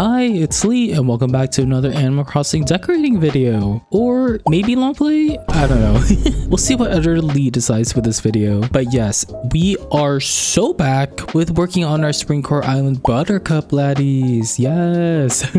Hi, it's Lee and welcome back to another Animal Crossing decorating video. Or maybe long play? I don't know. We'll see what other Lee decides for this video. But yes, we are so back with working on our springcore island buttercup laddies. Yes.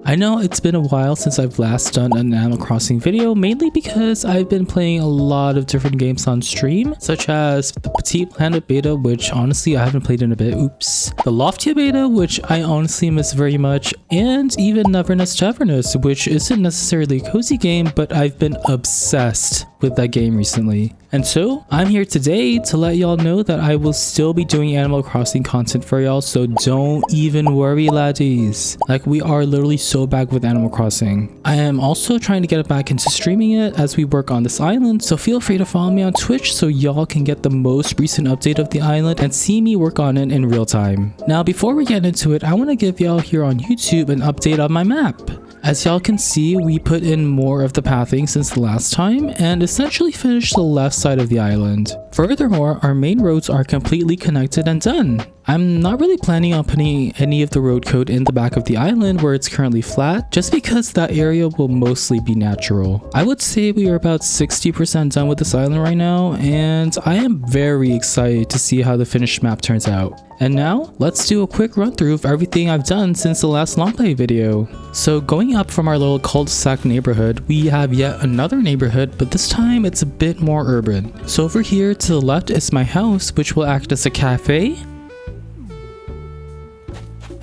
I know it's been a while since I've last done an Animal Crossing video, mainly because I've been playing a lot of different games on stream, such as the Petite Planet beta, which honestly I haven't played in a bit. Oops. The Loftia beta, which I honestly miss very much, and even Neverness Tavernus, which isn't necessarily a cozy game, but I've been obsessed with that game recently. And so I'm here today to let y'all know that I will still be doing Animal Crossing content for y'all, so don't even worry, laddies. Like, we are literally so back with Animal Crossing. I am also trying to get it back into streaming it as we work on this island, so feel free to follow me on Twitch so y'all can get the most recent update of the island and see me work on it in real time. Now, before we get into it, I want to give y'all here on YouTube an update on my map. As y'all can see, we put in more of the pathing since the last time and essentially finished the left side of the island. Furthermore, our main roads are completely connected and done. I'm not really planning on putting any of the road code in the back of the island where it's currently flat, just because that area will mostly be natural. I would say we are about 60% done with this island right now, and I am very excited to see how the finished map turns out. And now, let's do a quick run through of everything I've done since the last long play video. So going up from our little cul-de-sac neighborhood, we have yet another neighborhood, but this time it's a bit more urban. So over here to the left is my house, which will act as a cafe.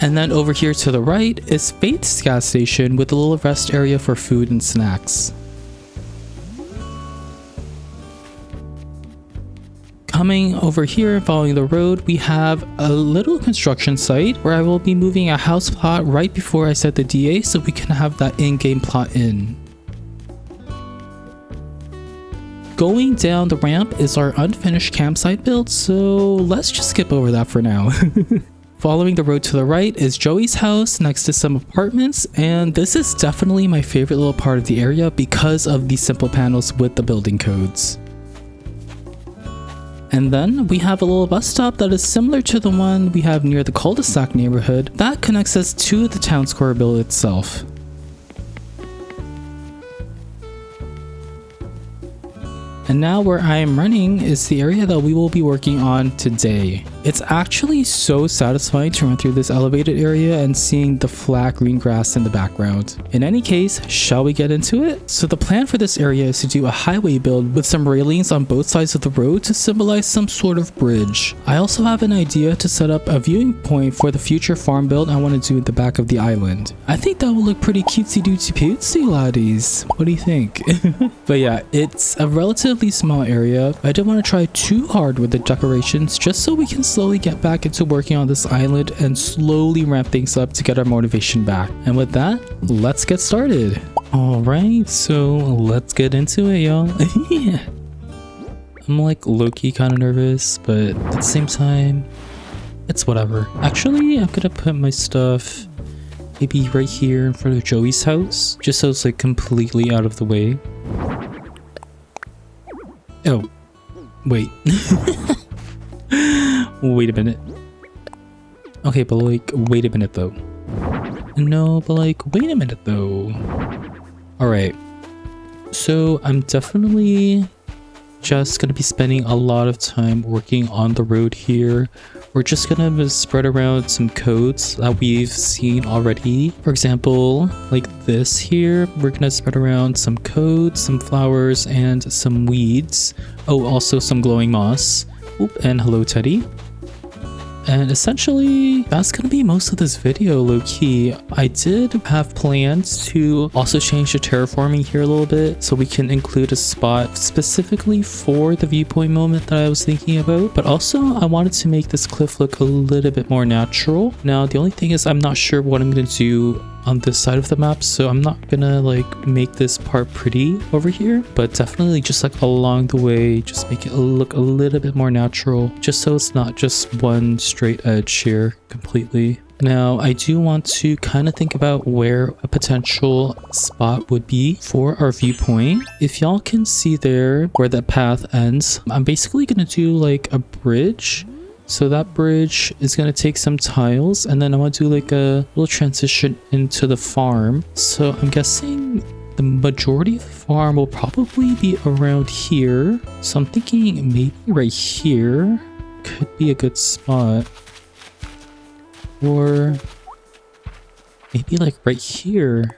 And then over here to the right is Faith's gas station with a little rest area for food and snacks. Coming over here and following the road, we have a little construction site where I will be moving a house plot right before I set the DA so we can have that in-game plot in. Going down the ramp is our unfinished campsite build, so let's just skip over that for now. Following the road to the right is Joey's house next to some apartments, and this is definitely my favorite little part of the area because of the simple panels with the building codes. And then we have a little bus stop that is similar to the one we have near the cul-de-sac neighborhood that connects us to the town square build itself. And now where I am running is the area that we will be working on today. It's actually so satisfying to run through this elevated area and seeing the flat green grass in the background. In any case, shall we get into it? So the plan for this area is to do a highway build with some railings on both sides of the road to symbolize some sort of bridge. I also have an idea to set up a viewing point for the future farm build I want to do at the back of the island. I think that will look pretty cutesy dootsy pootsy, laddies. What do you think? But yeah, it's a relatively small area. I don't want to try too hard with the decorations just so we can slowly get back into working on this island and slowly ramp things up to get our motivation back. And with that, let's get started. Alright, so let's get into it, y'all. Yeah. I'm like low-key kind of nervous, but at the same time, it's whatever. Actually, I'm gonna put my stuff maybe right here in front of Joey's house, just so it's like completely out of the way. Oh, wait. Wait a minute. Okay, but like, wait a minute though. No, but like, wait a minute though. Alright. So I'm definitely just gonna be spending a lot of time working on the road here. We're just gonna spread around some codes that we've seen already. For example, like this here, we're gonna spread around some codes, some flowers, and some weeds. Oh, also some glowing moss. Oop, and hello, Teddy. And essentially, that's gonna be most of this video, low-key. I did have plans to also change the terraforming here a little bit so we can include a spot specifically for the viewpoint moment that I was thinking about. But also, I wanted to make this cliff look a little bit more natural. Now, the only thing is I'm not sure what I'm gonna do on this side of the map, so I'm not gonna like make this part pretty over here, but definitely just like along the way, just make it look a little bit more natural, just so it's not just one straight edge here completely. Now, I do want to kind of think about where a potential spot would be for our viewpoint. If y'all can see there where that path ends, I'm basically gonna do like a bridge So that bridge is gonna take some tiles, and then I want to do like a little transition into the farm. So I'm guessing the majority of the farm will probably be around here. So I'm thinking maybe right here could be a good spot. Or maybe like right here.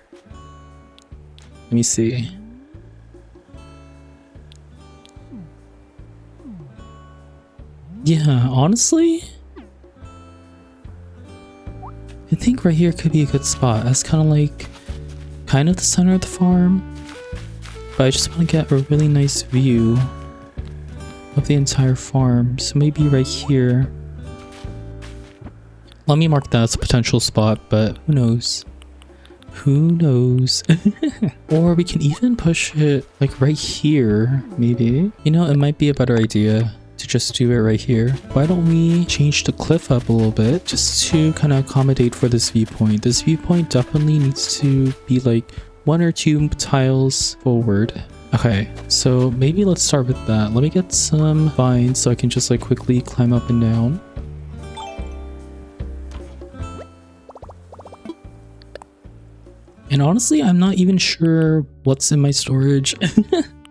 Let me see. Yeah, honestly, I think right here could be a good spot. That's kind of the center of the farm, but I just want to get a really nice view of the entire farm. So maybe right here. Let me mark that as a potential spot, but who knows? Who knows? Or we can even push it like right here, maybe. You know, it might be a better idea to just do it right here. Why don't we change the cliff up a little bit just to kind of accommodate for this viewpoint. This viewpoint definitely needs to be like 1 or 2 tiles forward. Okay, so maybe let's start with that. Let me get some vines so I can just like quickly climb up and down. And honestly, I'm not even sure what's in my storage.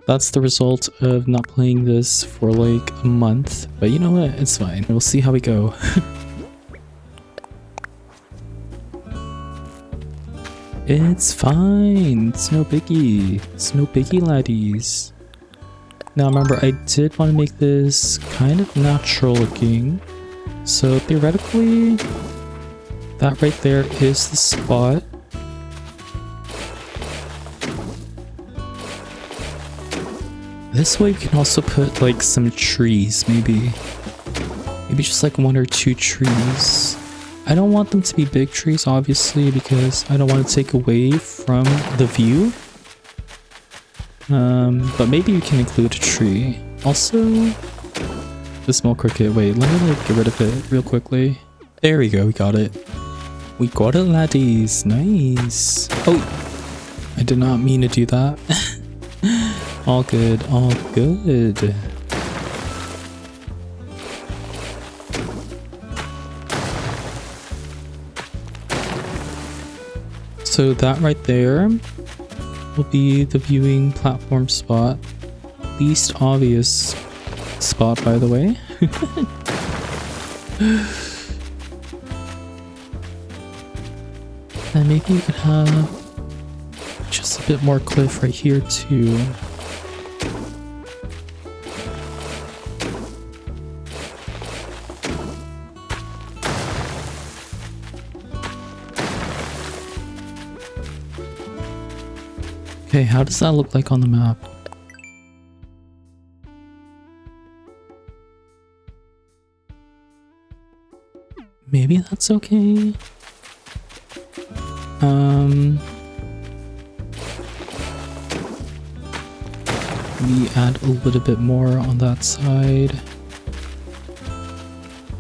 That's the result of not playing this for like a month. But you know what? It's fine. We'll see how we go. It's fine. It's no biggie. It's no biggie, laddies. Now remember, I did want to make this kind of natural looking. So theoretically, that right there is the spot. This way we can also put like some trees, maybe just like 1 or 2 trees. I don't want them to be big trees, obviously, because I don't want to take away from the view. But maybe we can include a tree. Also, the small cricket. Wait, let me like get rid of it real quickly. There we go, we got it. We got it, laddies. Nice. Oh, I did not mean to do that. All good, all good. So that right there will be the viewing platform spot. Least obvious spot, by the way. And maybe you could have just a bit more cliff right here too. Okay, how does that look like on the map? Maybe that's okay. We add a little bit more on that side.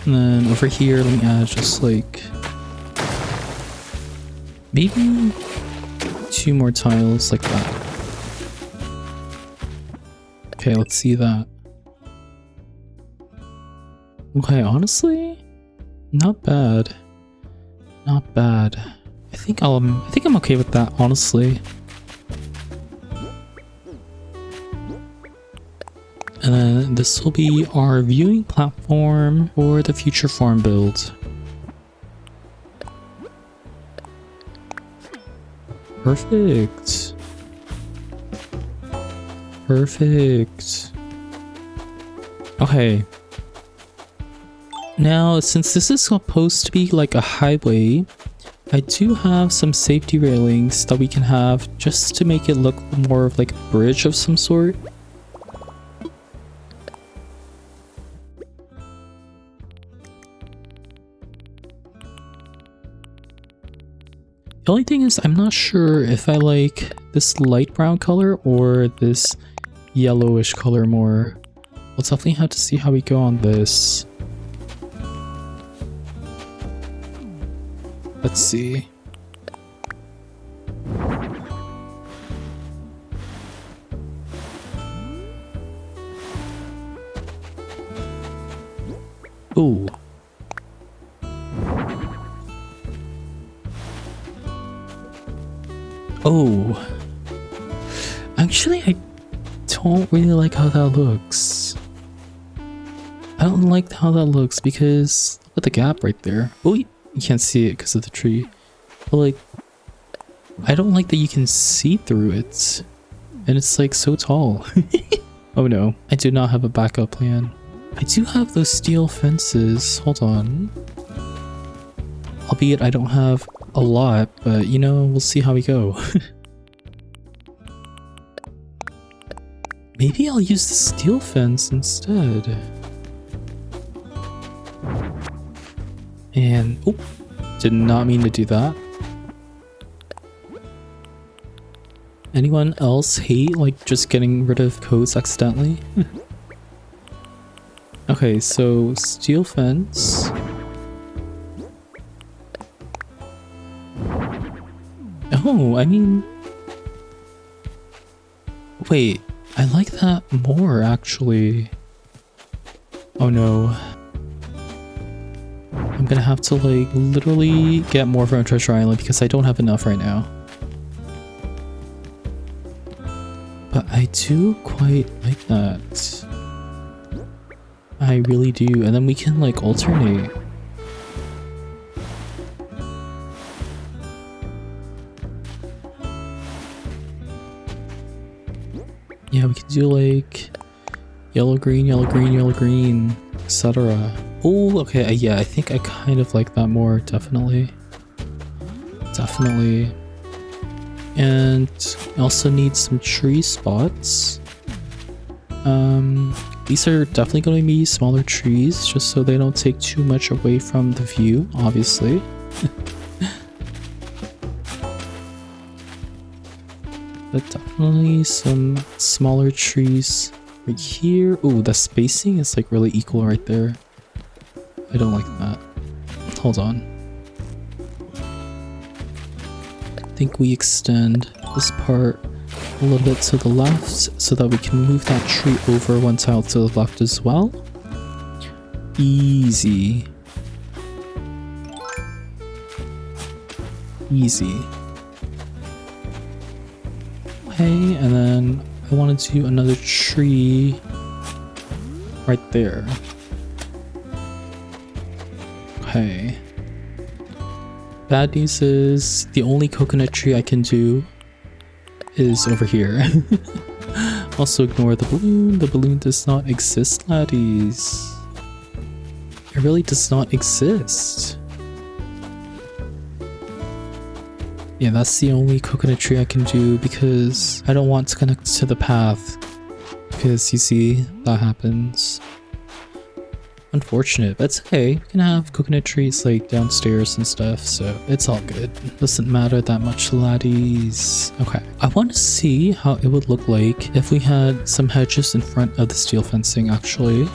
And then over here, let me add just like maybe 2 more tiles like that. Okay, let's see that. Okay, honestly, not bad. Not bad. I think I'm okay with that, honestly. And then this will be our viewing platform for the future farm build. Perfect. Perfect. Okay. Now, since this is supposed to be like a highway, I do have some safety railings that we can have just to make it look more of like a bridge of some sort. The only thing is, I'm not sure if I like this light brown color or this yellowish color more. We'll definitely have to see how we go on this. Let's see. Ooh. Oh. Actually, I don't really like how that looks. I don't like how that looks because look at the gap right there. Oh, you can't see it because of the tree. But like, I don't like that you can see through it. And it's like so tall. Oh no, I do not have a backup plan. I do have those steel fences. Hold on. Albeit I don't have a lot, but you know, we'll see how we go. Maybe I'll use the steel fence instead. And, oh, did not mean to do that. Anyone else hate like just getting rid of codes accidentally? Okay, so steel fence. Oh, I mean, wait, I like that more actually. Oh no. I'm gonna have to like literally get more from Treasure Island because I don't have enough right now. But I do quite like that. I really do. And then we can like alternate. Yeah, we can do like yellow, green, yellow, green, yellow, green, etc. Oh, okay. Yeah, I think I kind of like that more. Definitely. Definitely. And I also need some tree spots. These are definitely going to be smaller trees just so they don't take too much away from the view, obviously. But definitely some smaller trees right here. Ooh, the spacing is like really equal right there. I don't like that. Hold on. I think we extend this part a little bit to the left so that we can move that tree over one tile to the left as well. Easy. Easy. Okay, and then I want to do another tree right there. Okay. Bad news is the only coconut tree I can do is over here. Also ignore the balloon. The balloon does not exist, laddies. It really does not exist. Yeah, that's the only coconut tree I can do because I don't want to connect to the path. Because you see, that happens. Unfortunate, but it's okay. We can have coconut trees like downstairs and stuff, so it's all good. Doesn't matter that much, laddies. Okay, I want to see how it would look like if we had some hedges in front of the steel fencing, actually.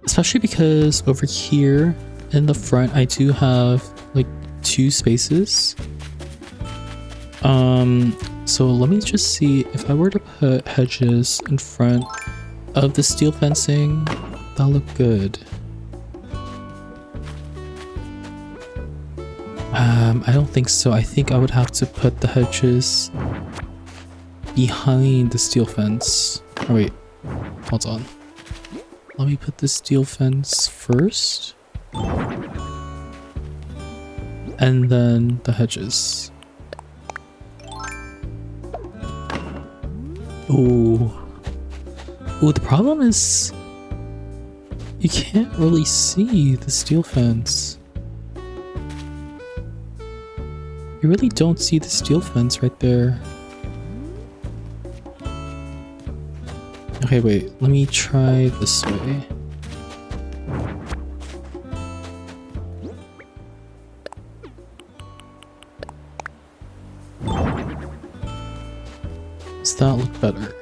Especially because over here in the front, I do have like 2 spaces. So let me just see if I were to put hedges in front of the steel fencing, that'll look good. I don't think so. I think I would have to put the hedges behind the steel fence. Oh wait, hold on. Let me put the steel fence first. And then the hedges. Ooh. Ooh, the problem is you can't really see the steel fence. You really don't see the steel fence right there. Okay, wait, let me try this way. Does that look better?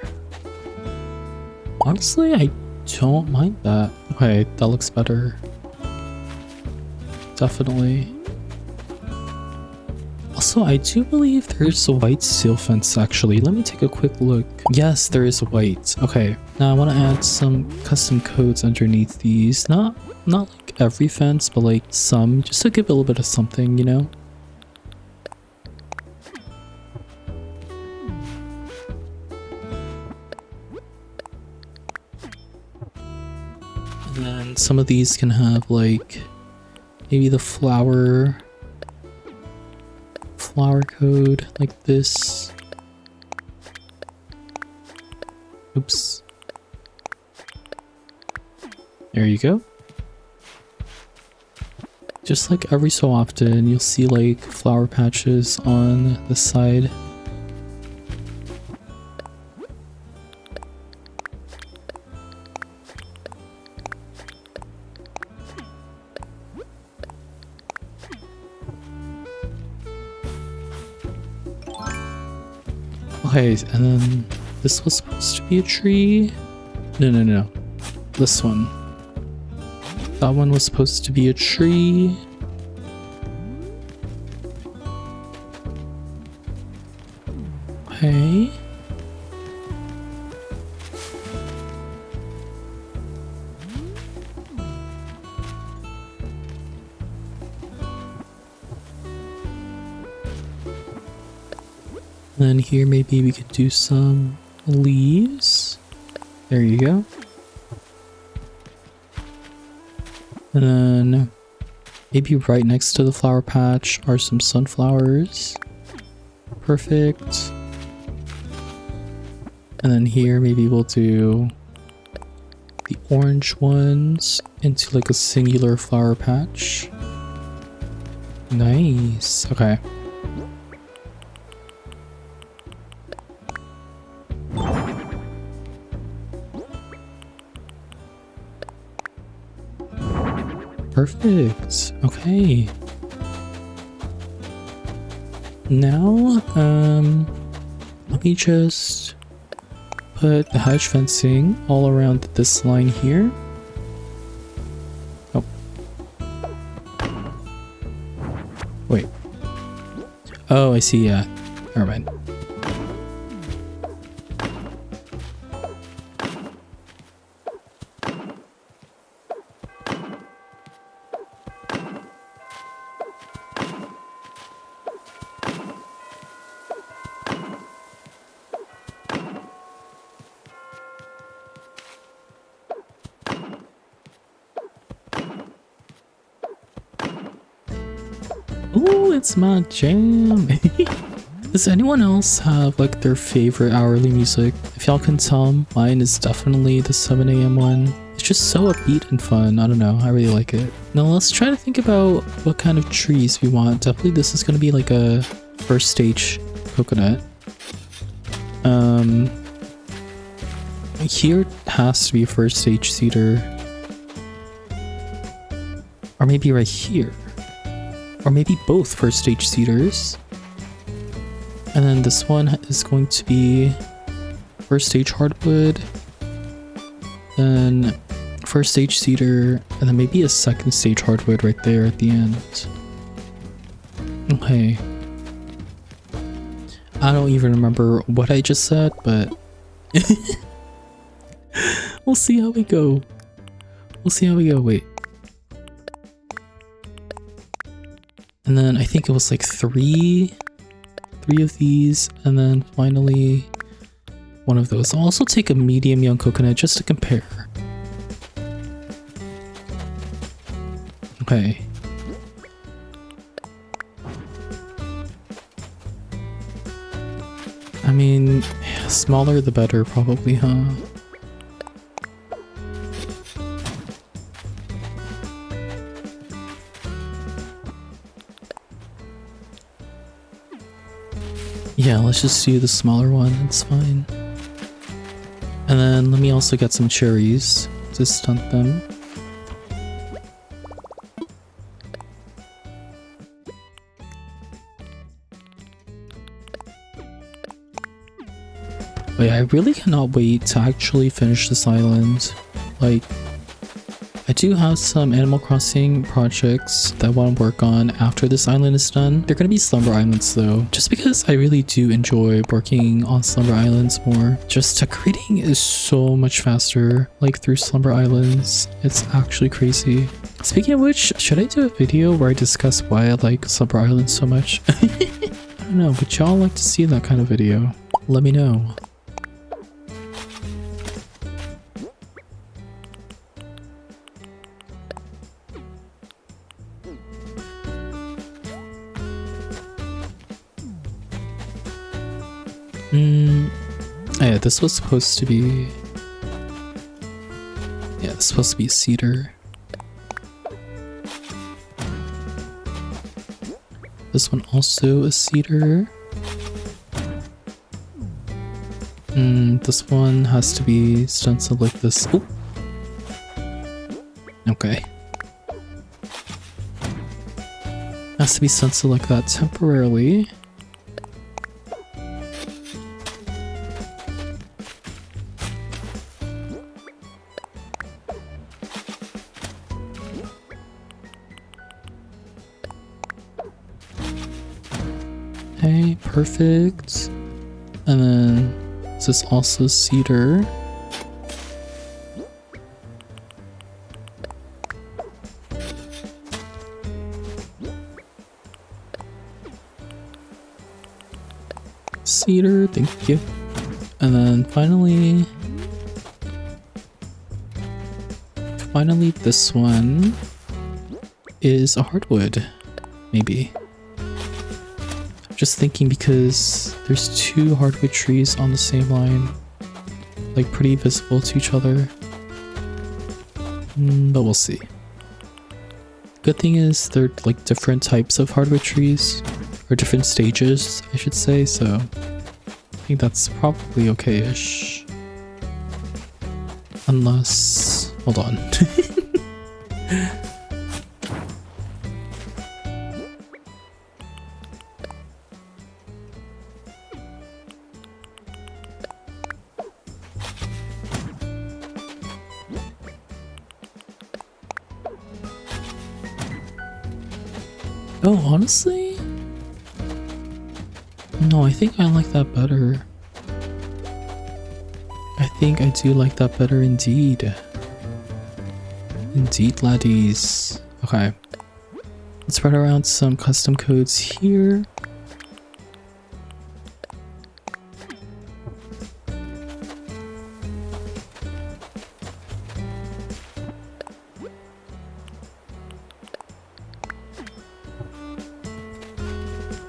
Honestly, I don't mind that. Okay, that looks better. Definitely. Also, Also, I do believe there's a white steel fence actually. Let me take a quick look. Yes, there is white. Okay, now I want to add some custom codes underneath these. Not like every fence, but like some, just to give a little bit of something, you know? And then some of these can have like maybe the flower code like this. Oops. There you go. Just like every so often, you'll see like flower patches on the side. Okay, and then this was supposed to be a tree. No. This one. That one was supposed to be a tree. Okay. Then here maybe we could do some leaves. There you go. And then maybe right next to the flower patch are some sunflowers. Perfect. And then here maybe we'll do the orange ones into like a singular flower patch. Nice. Okay. Perfect. Okay. Now, let me just put the hedge fencing all around this line here. Oh. Wait. Oh, I see, yeah. Never mind. Ooh, it's my jam. Does anyone else have like their favorite hourly music? If y'all can tell, mine is definitely the 7 a.m. one. It's just so upbeat and fun. I don't know, I really like it. Now let's try to think about what kind of trees we want. Definitely this is going to be like a first stage coconut. Here has to be a first stage cedar. Or maybe right here. Or maybe both first stage cedars. And then this one is going to be first stage hardwood. Then first stage cedar. And then maybe a second stage hardwood right there at the end. Okay. I don't even remember what I just said, but we'll see how we go. We'll see how we go. Wait. And then I think it was like three of these, and then finally one of those. I'll also take a medium young coconut just to compare. Okay. I mean, smaller the better probably, huh? Yeah, let's just do the smaller one, it's fine. And then let me also get some cherries to stunt them. Wait, I really cannot wait to actually finish this island. Like, I do have some Animal Crossing projects that I want to work on after this island is done. They're going to be Slumber Islands though, just because I really do enjoy working on Slumber Islands more. Just decorating is so much faster, like through Slumber Islands. It's actually crazy. Speaking of which, should I do a video where I discuss why I like Slumber Islands so much? I don't know, but y'all like to see that kind of video? Let me know. Yeah, this was supposed to be... Yeah, it's supposed to be a cedar. This one also a cedar. This one has to be stenciled like this. Oh. Okay. Has to be stenciled like that temporarily. Okay, perfect. And then this is also cedar. Cedar, thank you. And then finally this one is a hardwood, maybe. Just thinking because there's two hardwood trees on the same line, like pretty visible to each other. But we'll see. Good thing is they're like different types of hardwood trees, or different stages, I should say, so I think that's probably okay-ish. Unless... hold on. Oh, honestly? No, I think I like that better. I think I do like that better indeed. Indeed, laddies. Okay. Let's write around some custom codes here.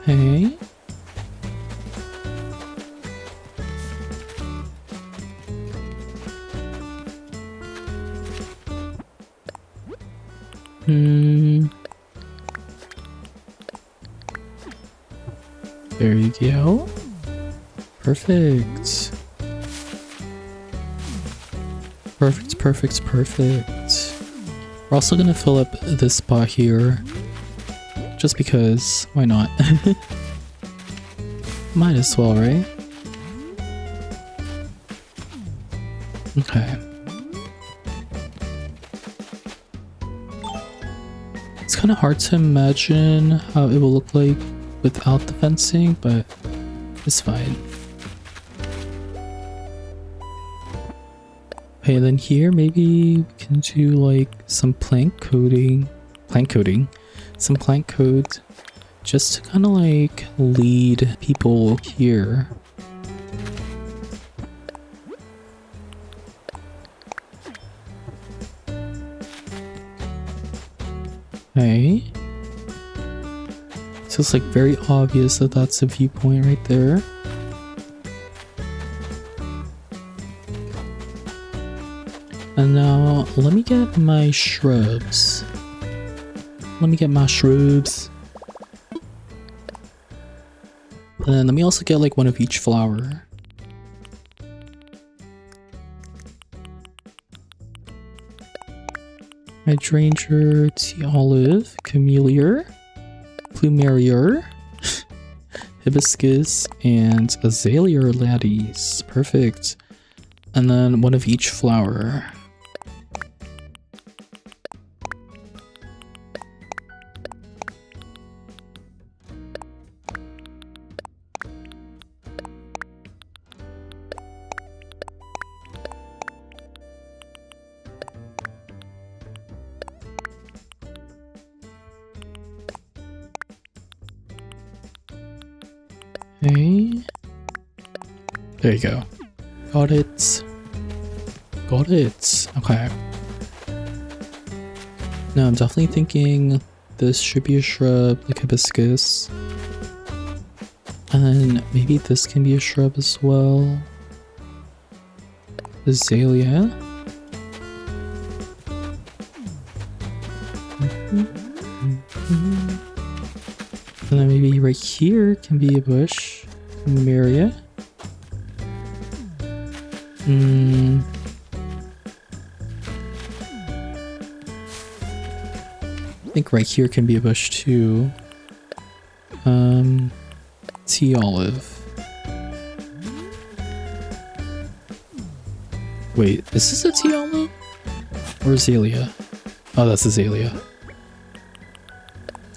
Hey. There you go. Perfect. Perfect, perfect, perfect. We're also gonna fill up this spot here. Just because, why not? Might as well, right? Okay. It's kind of hard to imagine how it will look like without the fencing, but it's fine. Okay, then here maybe we can do like some plank code, just to kind of like lead people here. Okay. So it's like very obvious that that's a viewpoint right there. And now let me get my shrubs. And then let me also get like one of each flower. Hydrangea, tea olive, camellia, plumeria, hibiscus, and azalea laddies. Perfect. And then one of each flower. Okay. There you go. Got it. Got it. Okay. Now I'm definitely thinking this should be a shrub, like hibiscus. And maybe this can be a shrub as well. Azalea. And then maybe right here can be a bush. Camellia. I think right here can be a bush too. Tea olive. Wait, is this a tea olive? Or azalea? Oh, that's azalea.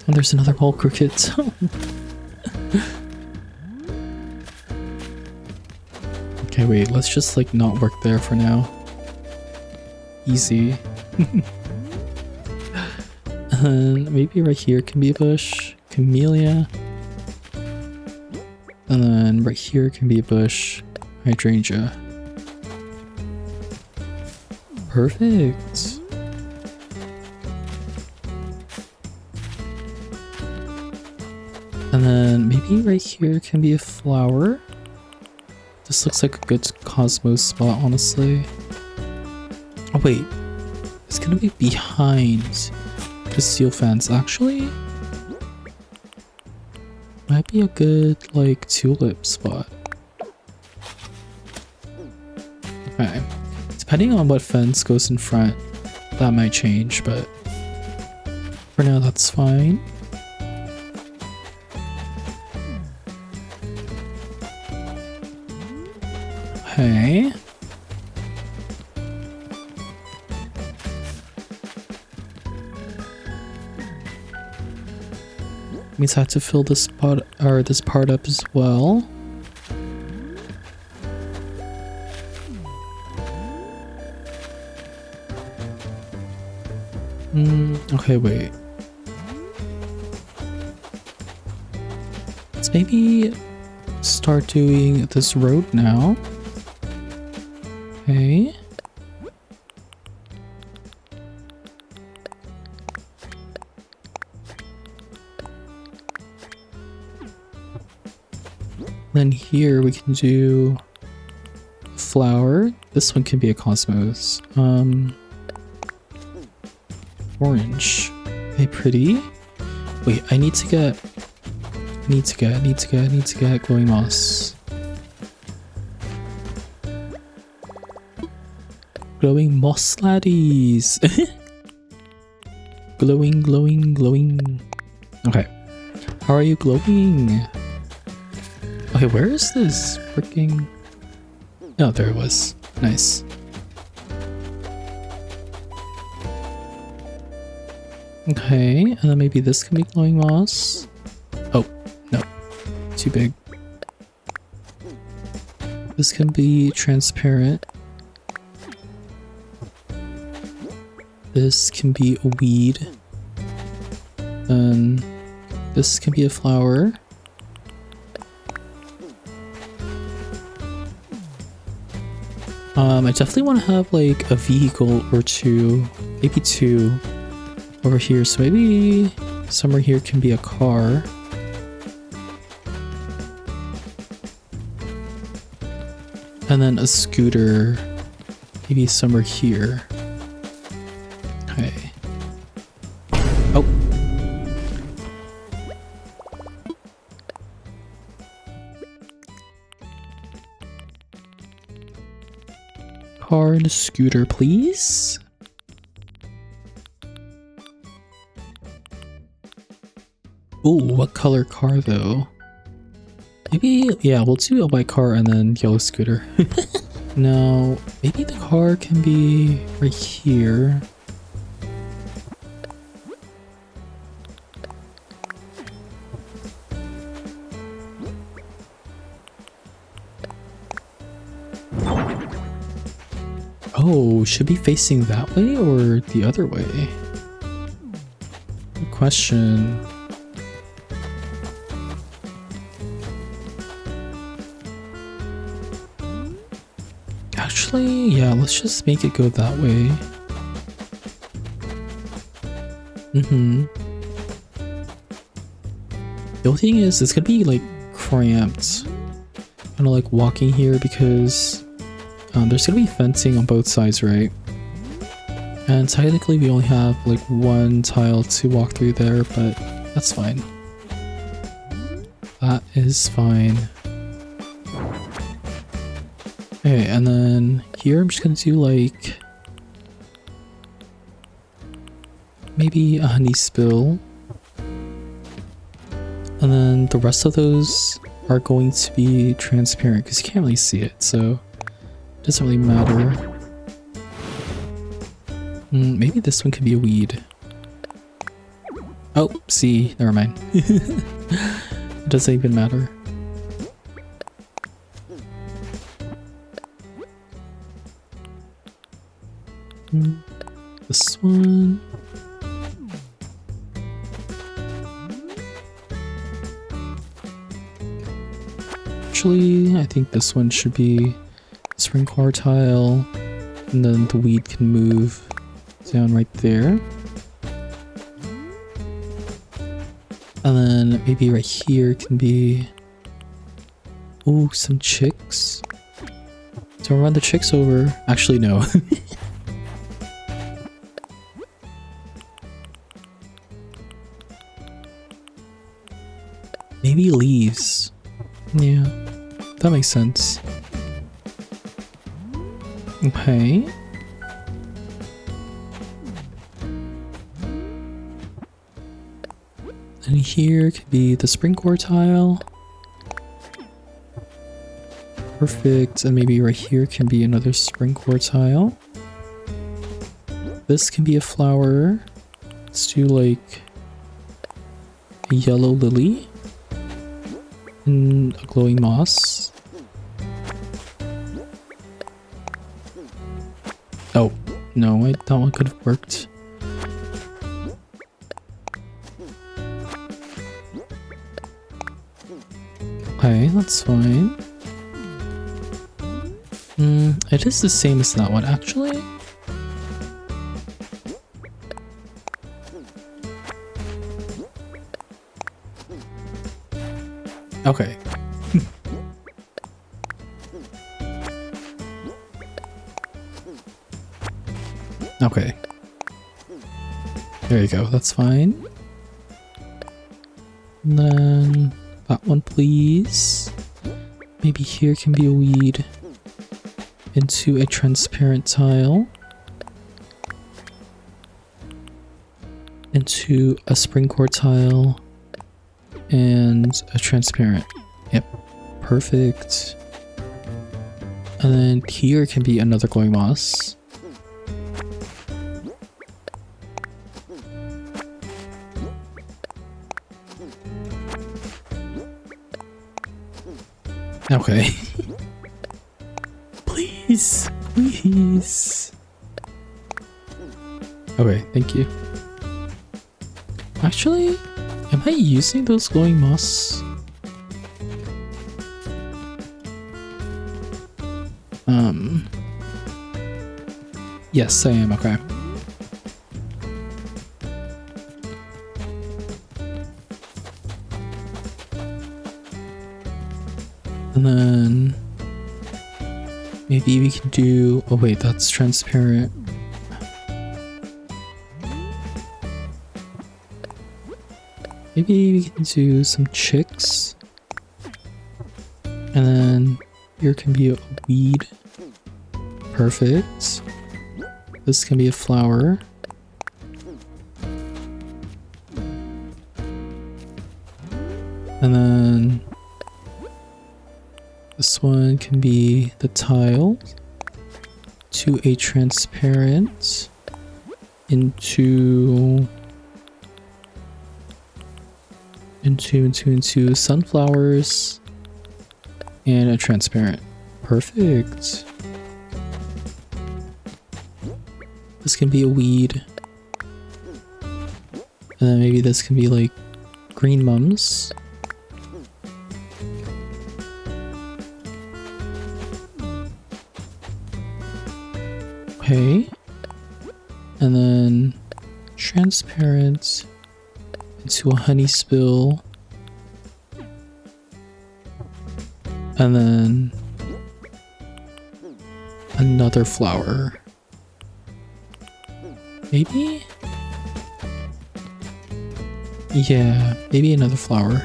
Oh, there's another wall cricket. Okay, wait, let's just like not work there for now. Easy. Maybe right here can be a bush. Camellia. And then right here can be a bush. Hydrangea. Perfect. And then maybe right here can be a flower. This looks like a good cosmos spot, honestly. Oh wait, it's gonna be behind the steel fence. Actually, might be a good like tulip spot. Okay, depending on what fence goes in front, that might change, but for now that's fine. Okay. Means I have to fill this spot or this part up as well. Okay, wait. Let's maybe start doing this road now. Okay. Then here we can do a flower. This one can be a cosmos. Orange. Okay, pretty. Wait, I need to get glowing moss. Glowing moss laddies. glowing. Okay. How are you glowing? Okay, where is this freaking... Oh, there it was. Nice. Okay, and then maybe this can be glowing moss. Oh, no. Too big. This can be transparent. This can be a weed. Then this can be a flower. I definitely want to have like a vehicle or two, maybe two over here. So maybe somewhere here can be a car. And then a scooter, maybe somewhere here. Okay. Oh. Car and a scooter, please. Ooh, what color car though? Maybe, yeah, we'll do a white car and then yellow scooter. Now, maybe the car can be right here. Oh, should be facing that way or the other way? Good question. Actually, yeah, let's just make it go that way. The only thing is, it's gonna be like cramped. Kind of like walking here because there's gonna be fencing on both sides, right? And technically we only have like one tile to walk through there, but that's fine. That is fine. Okay, and then here I'm just gonna do like maybe a honey spill. And then the rest of those are going to be transparent because you can't really see it, so it doesn't really matter. Maybe this one could be a weed. Oh, see, never mind. It doesn't even matter. This one. Actually, I think this one should be springcore tile, and then the weed can move down right there. And then maybe right here can be, ooh, some chicks. Don't run the chicks over. Actually, no. Maybe leaves. Yeah, that makes sense. Okay. And here could be the springcore tile. Perfect. And maybe right here can be another springcore tile. This can be a flower. Let's do like a yellow lily and a glowing moss. Oh, no, wait, that one could have worked. Okay, that's fine. It is the same as that one, actually. Okay. Okay. There you go, that's fine. And then that one, please. Maybe here can be a weed into a transparent tile. Into a springcore tile. And a transparent. Yep. Perfect. And then here can be another glowing moss. Okay. Please. Please. Okay, thank you. Actually, am I using those glowing moss? Yes, I am. Okay. And then maybe we can do, oh wait, that's transparent. Maybe we can do some chicks. And then here can be a weed. Perfect. This can be a flower. And then this one can be the tile to a transparent into sunflowers and a transparent. Perfect. This can be a weed. And then maybe this can be like green mums. Okay. And then transparent into a honey spill. And then another flower. Maybe? Yeah, maybe another flower.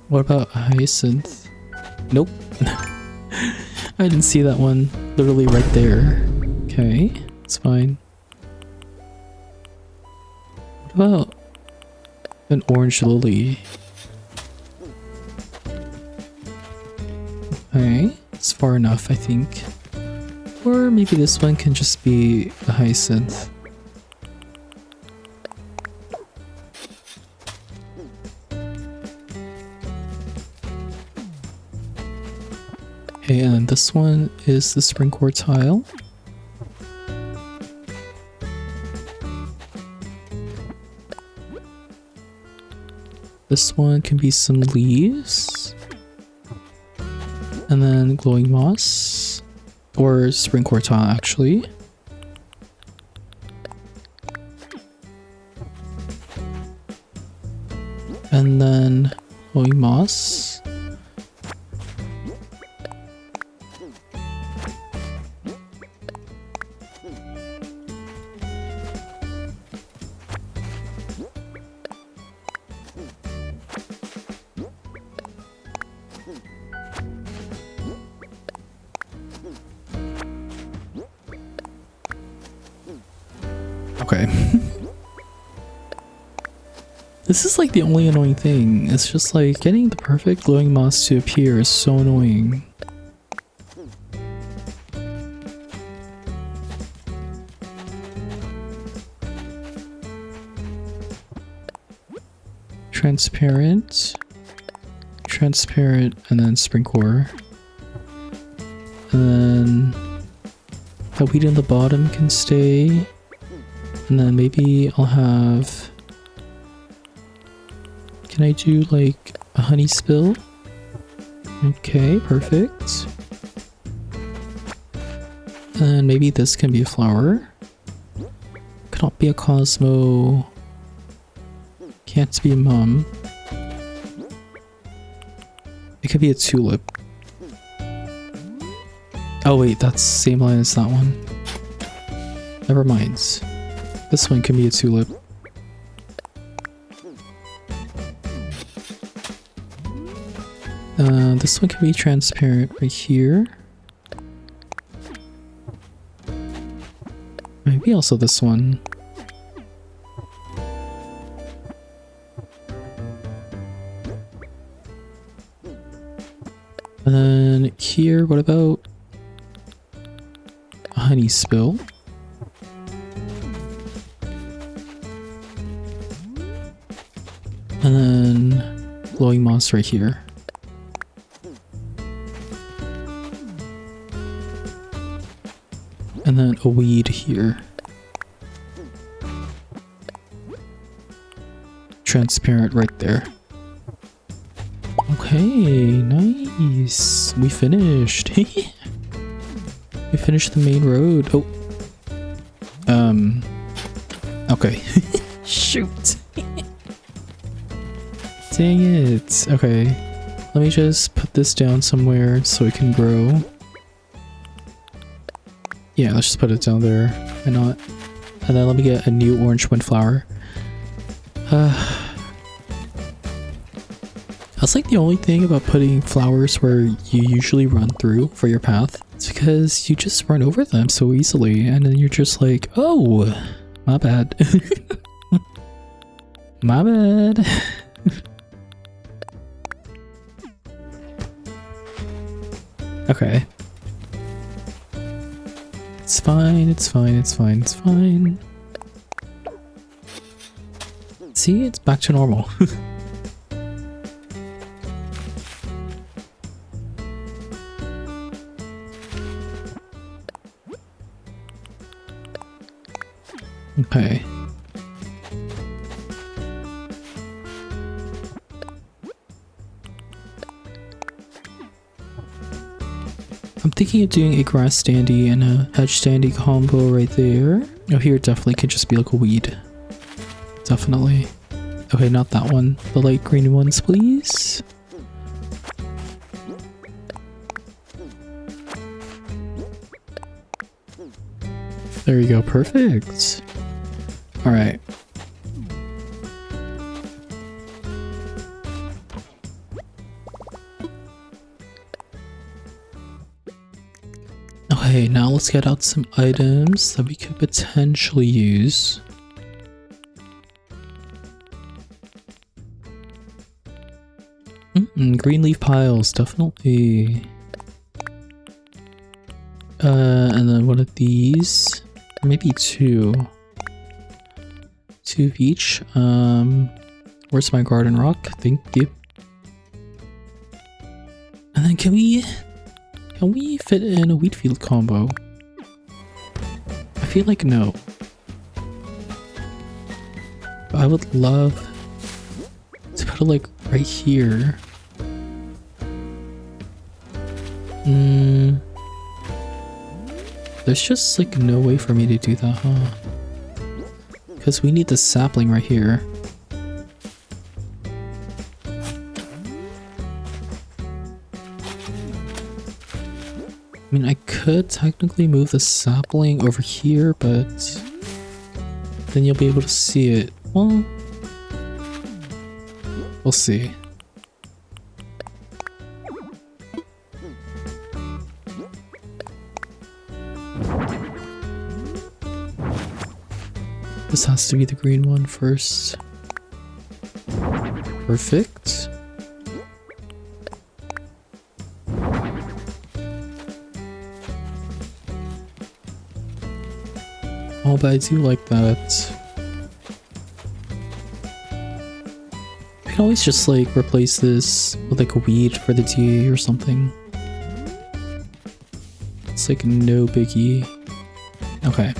What about a hyacinth? Nope. I didn't see that one. Literally right there. Okay, it's fine. What about an orange lily? Okay, it's far enough, I think. Or maybe this one can just be a hyacinth. Okay, and this one is the springcore tile. This one can be some leaves. And then glowing moss. Or springcore tile, actually. And then glowing moss. Okay. This is like the only annoying thing. It's just like getting the perfect glowing moss to appear is so annoying. Transparent, transparent, and then springcore. And then the weed in the bottom can stay. And then maybe I'll have... Can I do like a honey spill? Okay, perfect. And maybe this can be a flower. Cannot be a Cosmo. Can't be a mum. It could be a tulip. Oh wait, that's the same line as that one. Never mind. This one can be a tulip. This one can be transparent right here. Maybe also this one. And then here, what about a honey spill? And then glowing moss right here. And then a weed here. Transparent right there. Okay, nice. We finished. We finished the main road. Oh. Okay. Shoot. Dang it. Okay. Let me just put this down somewhere so it can grow. Yeah, let's just put it down there. Why not? And then let me get a new orange windflower. That's like the only thing about putting flowers where you usually run through for your path. It's because you just run over them so easily and then you're just like, oh, my bad. My bad. Okay. It's fine, it's fine, it's fine, it's fine. See, it's back to normal. Okay. thinking of doing a grass standy and a hedge standy combo right there. Oh, here definitely could just be like a weed. Definitely. Okay, not that one. The light green ones, please. There you go, perfect. All right. Okay, now let's get out some items that we could potentially use. Green leaf piles, definitely. And then one of these, or maybe two. Two of each. Where's my garden rock? Thank you. And then can we fit in a wheat field combo? I feel like no. But I would love to put it like right here. There's just like no way for me to do that, huh? Because we need the sapling right here. I mean, I could technically move the sapling over here, but then you'll be able to see it. Well, we'll see. This has to be the green one first. Perfect. Oh, but I do like that. I can always just like replace this with like a weed for the DA or something. It's like no biggie. Okay.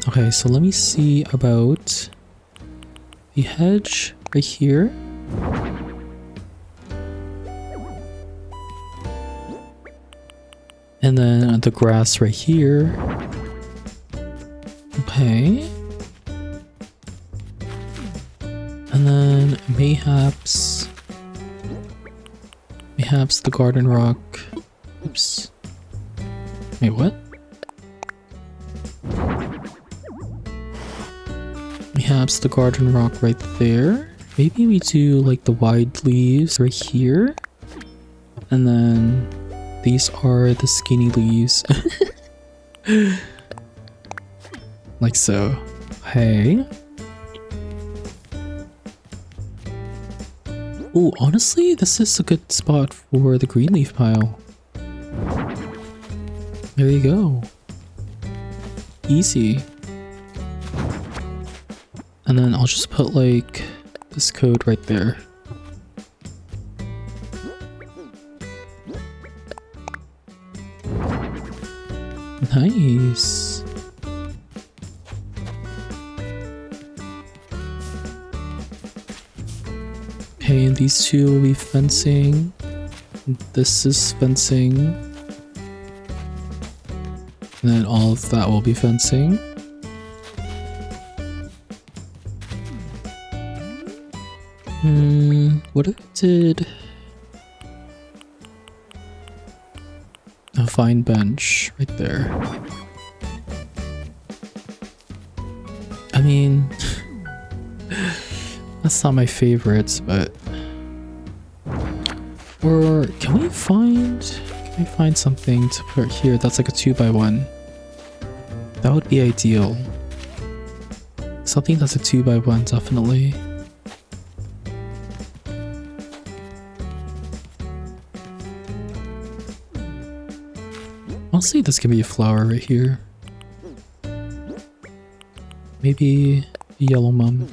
Okay, so let me see about the hedge right here. And then the grass right here. Okay. And then mayhaps the garden rock. Oops. Wait, what? Mayhaps the garden rock right there. Maybe we do like the wide leaves right here. And then these are the skinny leaves. Like so. Hey. Oh, honestly, this is a good spot for the green leaf pile. There you go. Easy. And then I'll just put like this code right there. Nice. Okay, and these two will be fencing. This is fencing. And then all of that will be fencing. What if I did a fine bench right there? I mean, that's not my favorites, but or can we find something to put here that's like a 2x1? That would be ideal. Something that's a 2x1, definitely. Honestly, this could be a flower right here. Maybe a yellow mum.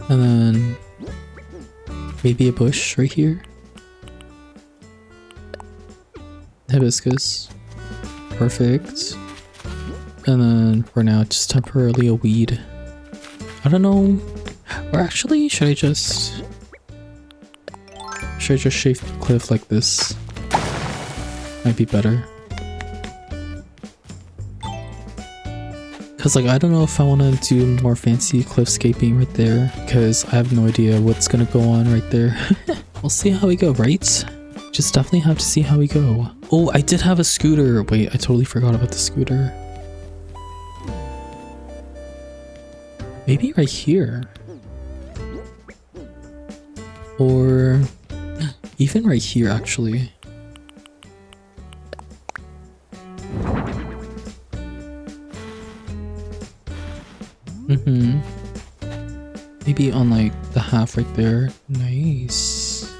And then maybe a bush right here. Hibiscus. Perfect. And then for now, just temporarily a weed. I don't know Or actually, should I just shape the cliff like this? Might be better. Cause like, I don't know if I want to do more fancy cliffscaping right there, because I have no idea what's gonna go on right there. We'll see how we go, right? Just definitely have to see how we go. Oh, I did have a scooter. Wait, I totally forgot about the scooter. Maybe right here. Or even right here, actually. Maybe on like the half right there. Nice.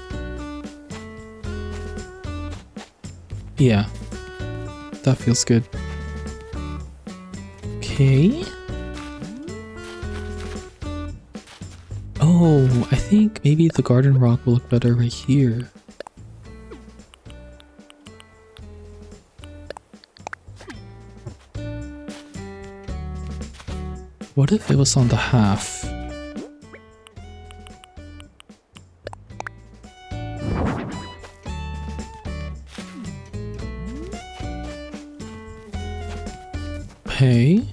Yeah, that feels good. Okay. Oh, I think maybe the garden rock will look better right here. What if it was on the half? Okay.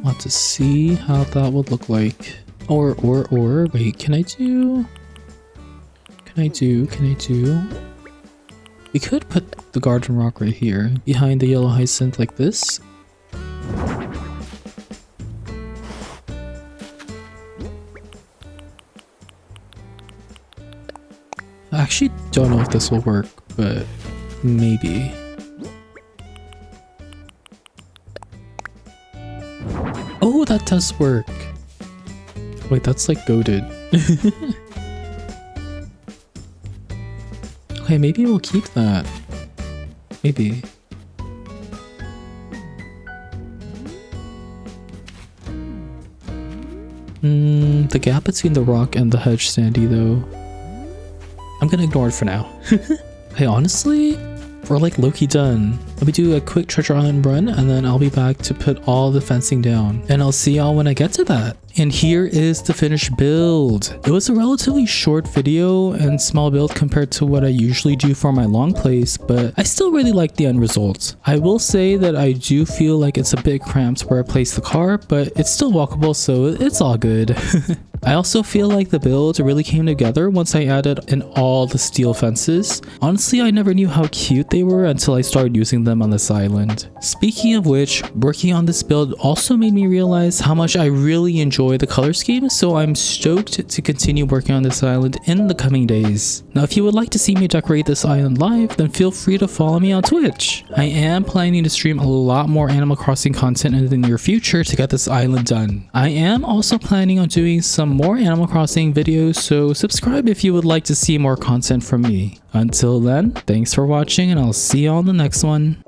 Want to see how that would look like. Or, wait, can I do? We could put the garden rock right here, behind the yellow hyacinth like this. I actually don't know if this will work, but maybe. Oh, that does work. Wait, that's like goated. Okay, maybe we'll keep that. Maybe. The gap between the rock and the hedge sandy though. I'm gonna ignore it for now. Hey, honestly, we're like low-key done. Let me do a quick treasure island run and then I'll be back to put all the fencing down. And I'll see y'all when I get to that. And here is the finished build. It was a relatively short video and small build compared to what I usually do for my long plays, but I still really like the end result. I will say that I do feel like it's a bit cramped where I place the car, but it's still walkable, so it's all good. I also feel like the build really came together once I added in all the steel fences. Honestly, I never knew how cute they were until I started using them on this island. Speaking of which, working on this build also made me realize how much I really enjoy the color scheme, so I'm stoked to continue working on this island in the coming days. Now, if you would like to see me decorate this island live, then feel free to follow me on Twitch. I am planning to stream a lot more Animal Crossing content in the near future to get this island done. I am also planning on doing some more Animal Crossing videos, so subscribe if you would like to see more content from me. Until then, thanks for watching and I'll see you on the next one.